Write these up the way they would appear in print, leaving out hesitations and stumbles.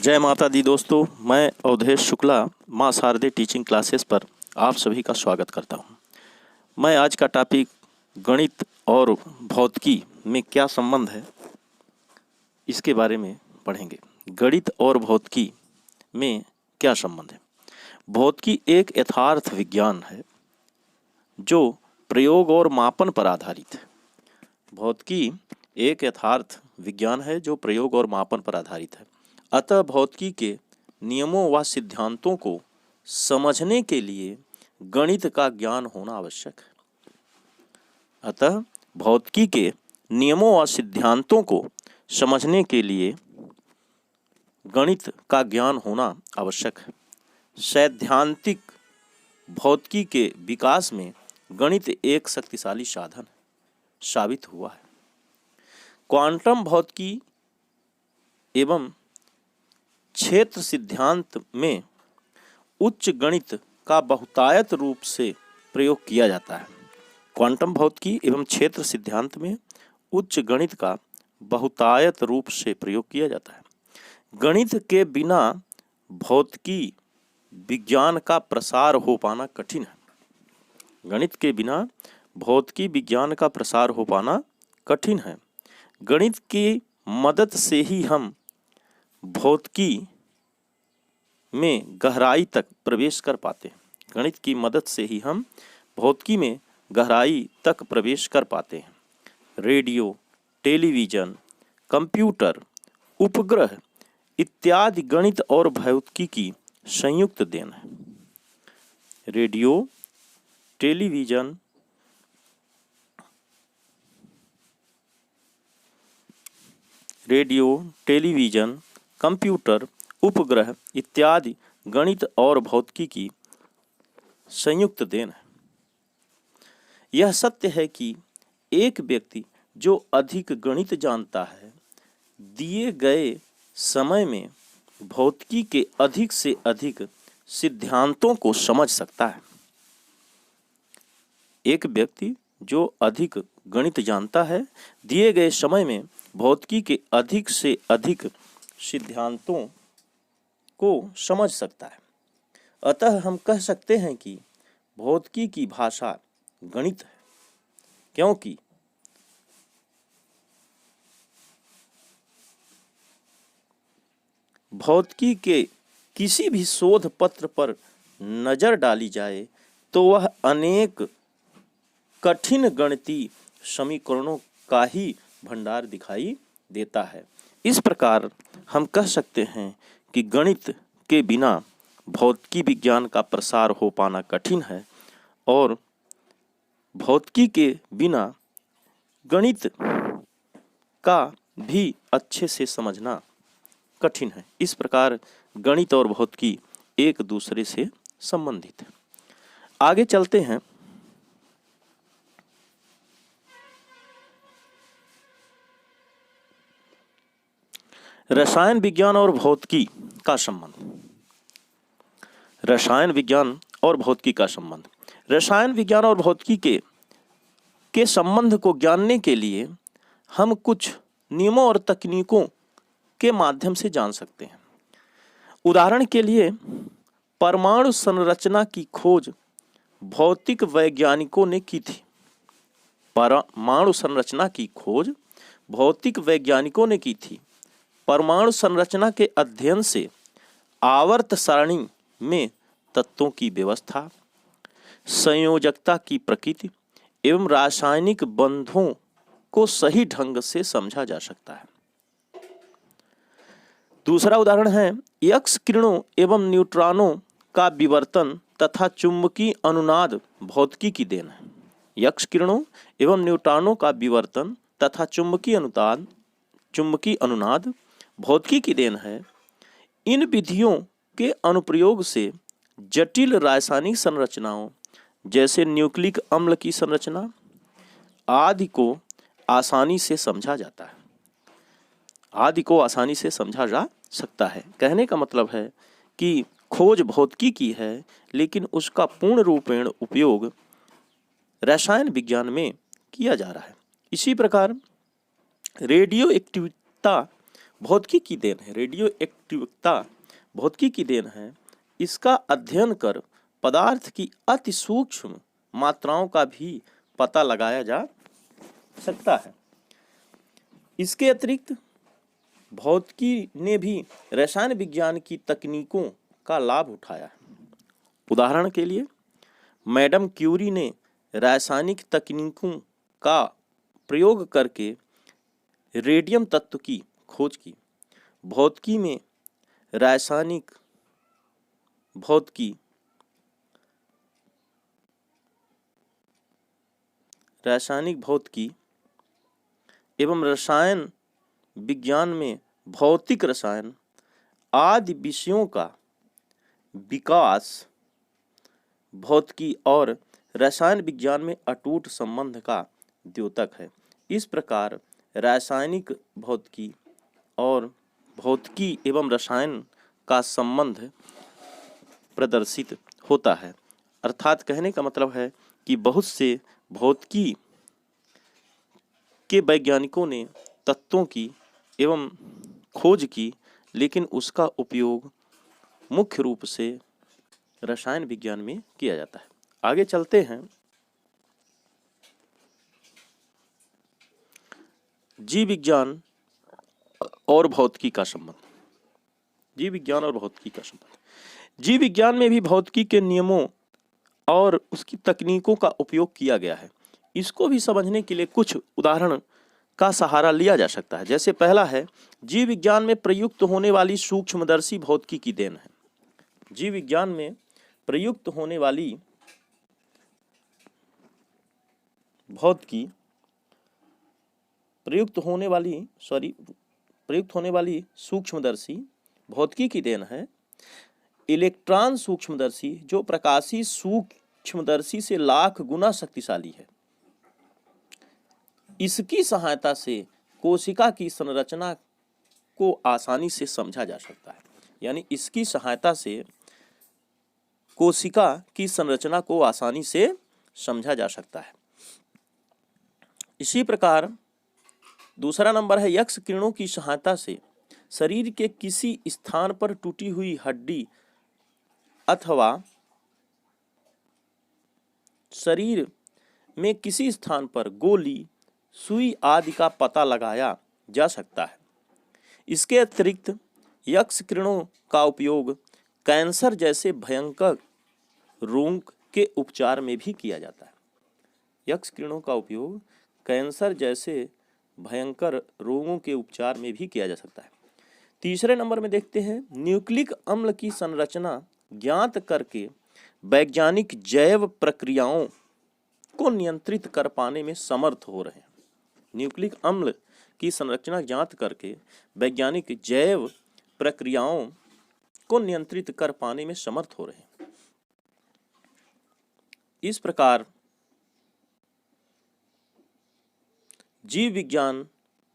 जय माता दी दोस्तों, मैं अवधेश शुक्ला माँ शारदे टीचिंग क्लासेस पर आप सभी का स्वागत करता हूँ। मैं आज का टॉपिक गणित और भौतिकी में क्या संबंध है इसके बारे में पढ़ेंगे। गणित और भौतिकी में क्या संबंध है? भौतिकी एक यथार्थ विज्ञान है जो प्रयोग और मापन पर आधारित है। भौतिकी एक यथार्थ विज्ञान है जो प्रयोग और मापन पर आधारित है। अतः भौतिकी के नियमों व सिद्धांतों को समझने के लिए गणित का ज्ञान होना आवश्यक है। अतः भौतिकी के नियमों व सिद्धांतों को समझने के लिए गणित का ज्ञान होना आवश्यक है। सैद्धांतिक भौतिकी के विकास में गणित एक शक्तिशाली साधन साबित हुआ है। क्वांटम भौतिकी एवं क्षेत्र सिद्धांत में उच्च गणित का बहुतायत रूप से प्रयोग किया जाता है। क्वांटम भौतिकी एवं क्षेत्र सिद्धांत में उच्च गणित का बहुतायत रूप से प्रयोग किया जाता है। गणित के बिना भौतिकी विज्ञान का प्रसार हो पाना कठिन है। गणित के बिना भौतिकी विज्ञान का प्रसार हो पाना कठिन है। गणित की मदद से ही हम भौतिकी में गहराई तक प्रवेश कर पाते हैं। गणित की मदद से ही हम भौतिकी में गहराई तक प्रवेश कर पाते हैं। रेडियो, टेलीविज़न, कंप्यूटर, उपग्रह इत्यादि गणित और भौतिकी की संयुक्त देन है। रेडियो, टेलीविज़न, कंप्यूटर, उपग्रह इत्यादि गणित और भौतिकी की संयुक्त देन है। यह सत्य है कि एक व्यक्ति जो अधिक गणित जानता है, दिए गए समय में भौतिकी के अधिक से अधिक सिद्धांतों को समझ सकता है। एक व्यक्ति जो अधिक गणित जानता है, दिए गए समय में भौतिकी के अधिक से अधिक सिद्धांतों को समझ सकता है। अतः हम कह सकते हैं कि भौतिकी की भाषा गणित है, क्योंकि भौतिकी के किसी भी शोध पत्र पर नजर डाली जाए तो वह अनेक कठिन गणितीय समीकरणों का ही भंडार दिखाई देता है। इस प्रकार हम कह सकते हैं कि गणित के बिना भौतिकी विज्ञान का प्रसार हो पाना कठिन है और भौतिकी के बिना गणित का भी अच्छे से समझना कठिन है। इस प्रकार गणित और भौतिकी एक दूसरे से संबंधित है। आगे चलते हैं। रसायन विज्ञान और भौतिकी का संबंध। रसायन विज्ञान और भौतिकी का संबंध। रसायन विज्ञान और भौतिकी के संबंध को जानने के लिए हम कुछ नियमों और तकनीकों के माध्यम से जान सकते हैं। उदाहरण के लिए परमाणु संरचना की खोज भौतिक वैज्ञानिकों ने की थी। परमाणु संरचना की खोज भौतिक वैज्ञानिकों ने की थी। परमाणु संरचना के अध्ययन से आवर्त सारणी में तत्वों की व्यवस्था, संयोजकता की प्रकृति एवं रासायनिक बंधों को सही ढंग से समझा जा सकता है। दूसरा उदाहरण है एक्स किरणों एवं न्यूट्रॉनों का विवर्तन तथा चुंबकीय अनुनाद भौतिकी की देन है। एक्स किरणों एवं न्यूट्रॉनों का विवर्तन तथा चुंबकीय अनुनाद भौतिकी की देन है। इन विधियों के अनुप्रयोग से जटिल रासायनिक संरचनाओं जैसे न्यूक्लिक अम्ल की संरचना आदि को आसानी से समझा जाता है। आदि को आसानी से समझा जा सकता है। कहने का मतलब है कि खोज भौतिकी की है, लेकिन उसका पूर्ण रूपेण उपयोग रसायन विज्ञान में किया जा रहा है। इसी प्रकार रेडियो एक्टिविटी भौतिकी की देन है, रेडियो एक्टिविता भौतिकी की देन है। इसका अध्ययन कर पदार्थ की अति सूक्ष्म मात्राओं का भी पता लगाया जा सकता है। इसके अतिरिक्त भौतिकी ने भी रसायन विज्ञान की तकनीकों का लाभ उठाया है। उदाहरण के लिए मैडम क्यूरी ने रासायनिक तकनीकों का प्रयोग करके रेडियम तत्व की खोज की। भौतिकी में रासायनिक भौतिकी एवं रसायन विज्ञान में भौतिक रसायन आदि विषयों का विकास भौतिकी और रसायन विज्ञान में अटूट संबंध का द्योतक है। इस प्रकार रासायनिक भौतिकी और भौतिकी एवं रसायन का संबंध प्रदर्शित होता है। अर्थात कहने का मतलब है कि बहुत से भौतिकी के वैज्ञानिकों ने तत्वों की एवं खोज की, लेकिन उसका उपयोग मुख्य रूप से रसायन विज्ञान में किया जाता है। आगे चलते हैं। जीव विज्ञान और भौतिकी का संबंध। जीव विज्ञान और भौतिकी का संबंध। जीव विज्ञान में भी भौतिकी के नियमों और उसकी तकनीकों का उपयोग किया गया है। इसको भी समझने के लिए कुछ उदाहरण का सहारा लिया जा सकता है। जैसे पहला है, जीव विज्ञान में प्रयुक्त होने वाली सूक्ष्मदर्शी भौतिकी की देन है। जीव विज्ञान में प्रयुक्त होने वाली सूक्ष्मदर्शी भौतिकी की देन है। इलेक्ट्रॉन सूक्ष्मदर्शी जो प्रकाशीय सूक्ष्मदर्शी से लाख गुना शक्तिशाली है। इसकी सहायता से कोशिका की संरचना को आसानी से समझा जा सकता है। यानी इसकी सहायता से कोशिका की संरचना को आसानी से समझा जा सकता है। इसी प्रकार दूसरा नंबर है, यक्स किरणों की सहायता से शरीर के किसी स्थान पर टूटी हुई हड्डी अथवा शरीर में किसी स्थान पर गोली, सुई आदि का पता लगाया जा सकता है। इसके अतिरिक्त यक्स किरणों का उपयोग कैंसर जैसे भयंकर रोग के उपचार में भी किया जाता है। यक्स किरणों का उपयोग कैंसर जैसे भयंकर रोगों के उपचार में भी किया जा सकता है। तीसरे नंबर में देखते हैं, न्यूक्लिक अम्ल की संरचना ज्ञात करके वैज्ञानिक जैव प्रक्रियाओं को नियंत्रित कर पाने में समर्थ हो रहे हैं। न्यूक्लिक अम्ल की संरचना ज्ञात करके वैज्ञानिक जैव प्रक्रियाओं को नियंत्रित कर पाने में समर्थ हो रहे हैं। इस प्रकार जीव विज्ञान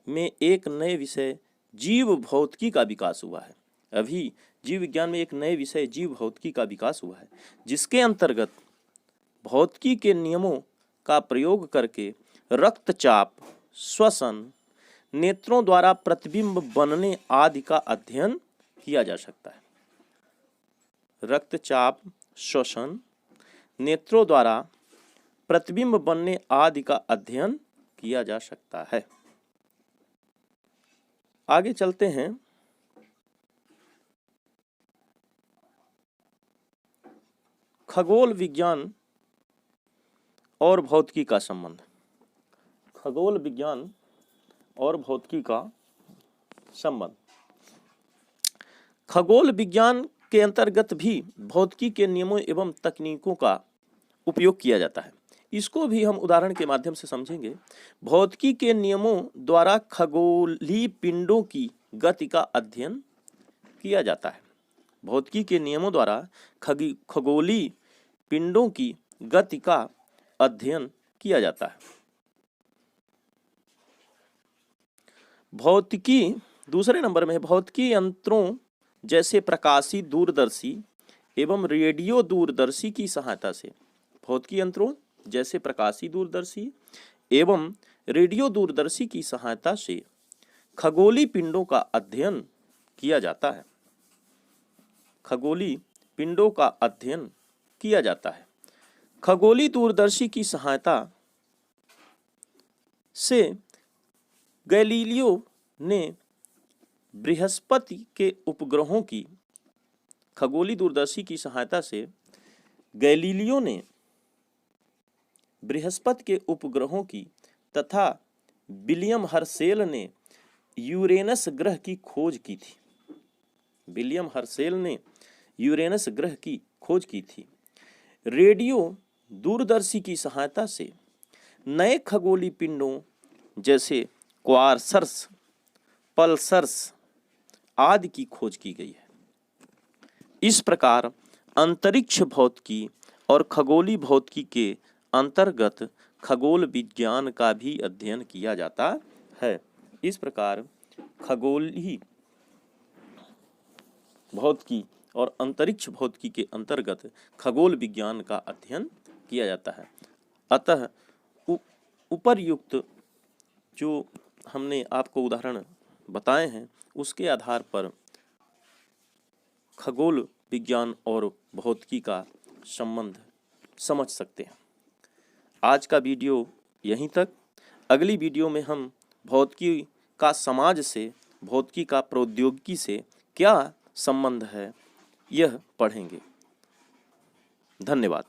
में एक नए विषय जीव भौतिकी का विकास हुआ है। अभी जीव विज्ञान में एक नए विषय जीव भौतिकी का विकास हुआ है, जिसके अंतर्गत भौतिकी के नियमों का प्रयोग करके रक्तचाप, श्वसन, नेत्रों द्वारा प्रतिबिंब बनने आदि का अध्ययन किया जा सकता है। रक्तचाप, श्वसन, नेत्रों द्वारा प्रतिबिंब बनने आदि का अध्ययन किया जा सकता है। आगे चलते हैं। खगोल विज्ञान और भौतिकी का संबंध। खगोल विज्ञान और भौतिकी का संबंध। खगोल विज्ञान के अंतर्गत भी भौतिकी के नियमों एवं तकनीकों का उपयोग किया जाता है। इसको भी हम उदाहरण के माध्यम से समझेंगे। भौतिकी के नियमों द्वारा खगोलीय पिंडों की गति का अध्ययन किया जाता है। भौतिकी के नियमों द्वारा खगोलीय पिंडों की गति का अध्ययन किया जाता है। भौतिकी दूसरे नंबर में भौतिकी यंत्रों जैसे प्रकाशीय दूरदर्शी एवं रेडियो दूरदर्शी की सहायता से भौतिकी यंत्रों जैसे प्रकाशीय दूरदर्शी एवं रेडियो दूरदर्शी की सहायता से खगोलीय पिंडों का अध्ययन किया जाता है। खगोलीय पिंडों का अध्ययन किया जाता है। खगोलीय दूरदर्शी की सहायता से गैलीलियो ने बृहस्पति के उपग्रहों की खगोलीय दूरदर्शी की सहायता से गैलीलियो ने बृहस्पति के उपग्रहों की तथा विलियम हर्शेल ने यूरेनस ग्रह की खोज की थी। विलियम हर्शेल ने यूरेनस ग्रह की खोज की थी। रेडियो दूरदर्शी की सहायता से नए खगोलीय पिंडों जैसे क्वार्सर्स, पल्सर्स आदि की खोज की गई है। इस प्रकार अंतरिक्ष भौतिकी और खगोलीय भौतिकी के अंतर्गत खगोल विज्ञान का भी अध्ययन किया जाता है। इस प्रकार खगोलीय भौतिकी और अंतरिक्ष भौतिकी के अंतर्गत खगोल विज्ञान का अध्ययन किया जाता है। अतः उपर्युक्त जो हमने आपको उदाहरण बताए हैं उसके आधार पर खगोल विज्ञान और भौतिकी का संबंध समझ सकते हैं। आज का वीडियो यहीं तक। अगली वीडियो में हम भौतिकी का समाज से, भौतिकी का प्रौद्योगिकी से क्या संबंध है यह पढ़ेंगे। धन्यवाद।